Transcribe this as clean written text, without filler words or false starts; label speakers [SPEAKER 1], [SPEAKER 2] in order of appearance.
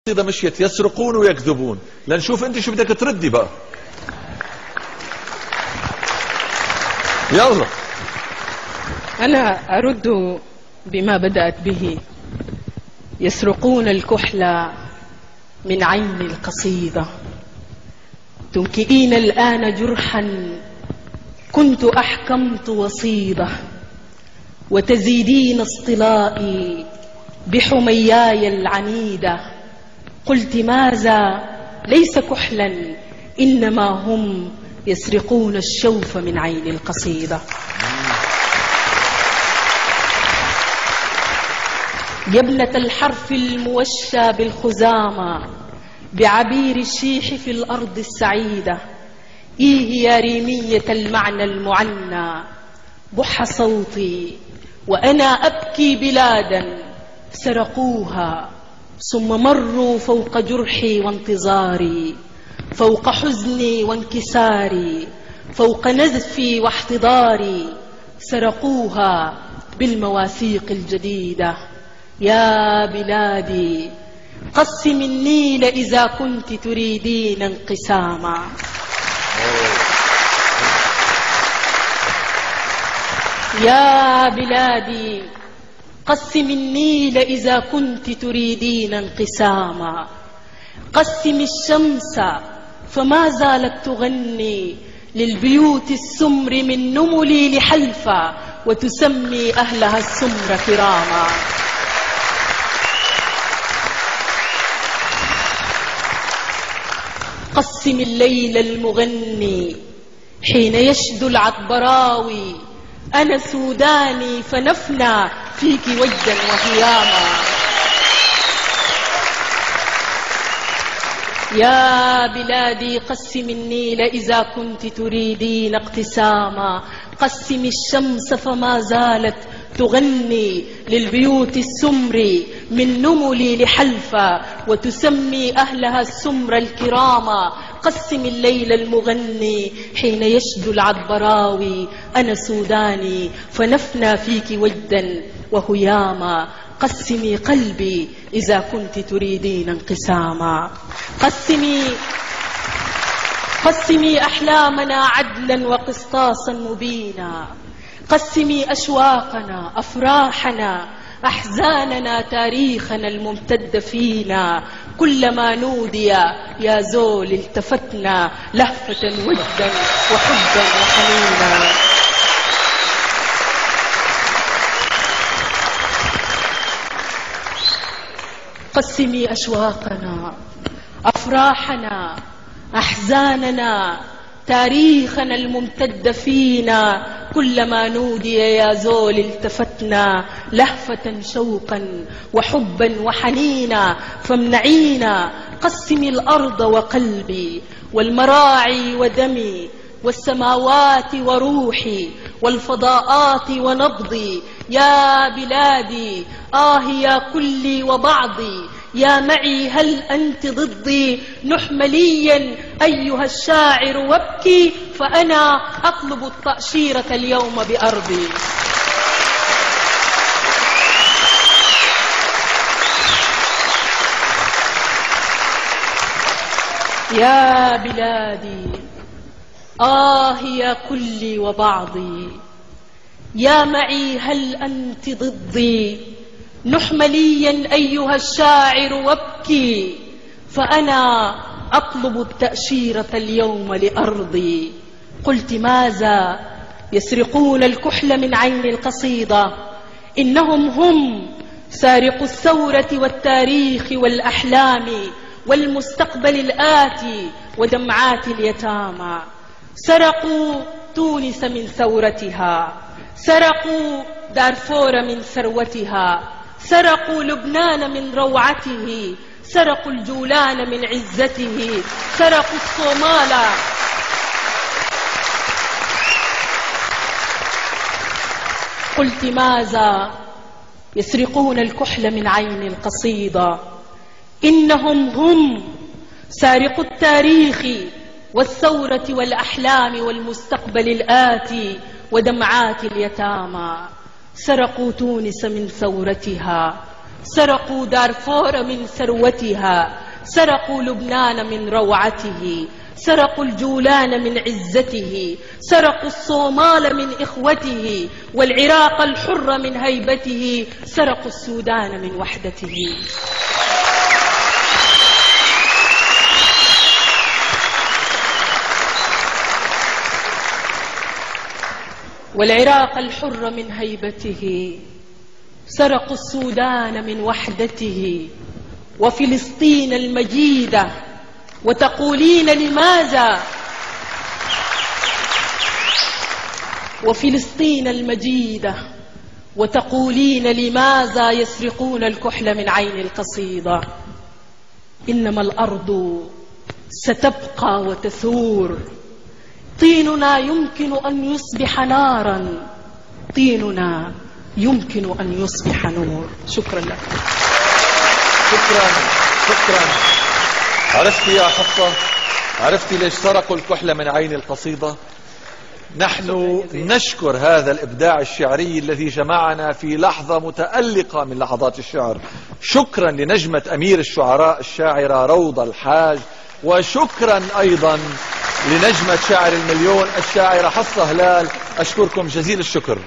[SPEAKER 1] إذا مشيت يسرقون ويكذبون، لنشوف أنت شو بدك تردي بقى. يلا.
[SPEAKER 2] أنا أرد بما بدأت به: يسرقون الكحل من عين القصيدة، تنكئين الآن جرحا كنت أحكمت وصيدة، وتزيدين اصطلائي بحمياي العنيدة. قلت ماذا؟ ليس كحلا، إنما هم يسرقون الشوف من عين القصيدة. يا ابنة الحرف الموشى بالخزامة بعبير الشيح في الأرض السعيدة، إيه يا ريمية المعنى المعنى، بح صوتي وأنا أبكي بلادا سرقوها، ثم مروا فوق جرحي وانتظاري، فوق حزني وانكساري، فوق نزفي واحتضاري، سرقوها بالمواثيق الجديدة. يا بلادي قسم النيل إذا كنت تريدين انقساما. يا بلادي قسم النيل إذا كنت تريدين انقساما. قسم الشمس فما زالت تغني للبيوت السمر من نملي لحلفا، وتسمي أهلها السمر كراما. قسم الليل المغني حين يشدو العطبراوي، أنا سوداني فنفنى فيك وجدا وهياما. يا بلادي قسم النيل إذا كنت تريدين اقتساما. قسم الشمس فما زالت تغني للبيوت السمر من نملي لحلفا، وتسمي أهلها السمر الكراما. قسم الليل المغني حين يشدو العطبراوي، أنا سوداني فنفنى فيك وجدا وهياما. قسمي قلبي إذا كنت تريدين انقساما. قسمي أحلامنا عدلا وقسطاسا مبينا. قسمي أشواقنا أفراحنا أحزاننا تاريخنا الممتد فينا. كلما نودي يا زول التفتنا لهفة وجدا وحبا وحنينا. قسمي أشواقنا أفراحنا أحزاننا تاريخنا الممتد فينا. كلما نودي يا زول التفتنا لهفة شوقا وحبا وحنينا. فامنعينا قسمي الأرض وقلبي والمراعي ودمي والسماوات وروحي والفضاءات ونبضي. يا بلادي يا كلي وبعضي، يا معي هل أنت ضدي؟ نح مليا أيها الشاعر وابكي، فأنا أطلب التأشيرة اليوم بأرضي. يا بلادي يا كلي وبعضي، يا معي هل أنت ضدي؟ نح مليا أيها الشاعر وابكي، فأنا أطلب التأشيرة اليوم لأرضي. قلت ماذا؟ يسرقون الكحل من عين القصيدة، إنهم هم سارقو الثورة والتاريخ والأحلام والمستقبل الآتي ودمعات اليتامى. سرقوا تونس من ثورتها، سرقوا دارفور من ثروتها، سرقوا لبنان من روعته، سرقوا الجولان من عزته، سرقوا الصومال. قلت ماذا؟ يسرقون الكحل من عين القصيدة، إنهم هم سارقو التاريخ والثورة والأحلام والمستقبل الآتي ودمعات اليتامى. سرقوا تونس من ثورتها، سرقوا دارفور من ثروتها، سرقوا لبنان من روعته، سرقوا الجولان من عزته، سرقوا الصومال من إخوته، والعراق الحر من هيبته، سرقوا السودان من وحدته. والعراق الحر من هيبته، سرقوا السودان من وحدته، وفلسطين المجيدة. وتقولين لماذا؟ وفلسطين المجيدة، وتقولين لماذا يسرقون الكحل من عين القصيدة؟ إنما الأرض ستبقى وتثور، طيننا يمكن أن يصبح نارا، طيننا يمكن أن يصبح نور. شكرا لك.
[SPEAKER 1] شكرا. عرفتي يا حفصة؟ عرفتي ليش سرقوا الكحل من عين القصيدة؟ نحن نشكر هذا الإبداع الشعري الذي جمعنا في لحظة متألقة من لحظات الشعر. شكرا لنجمة أمير الشعراء الشاعرة روضة الحاج، وشكرا أيضا لنجمة شاعر المليون الشاعرة حفصة هلال. أشكركم جزيل الشكر.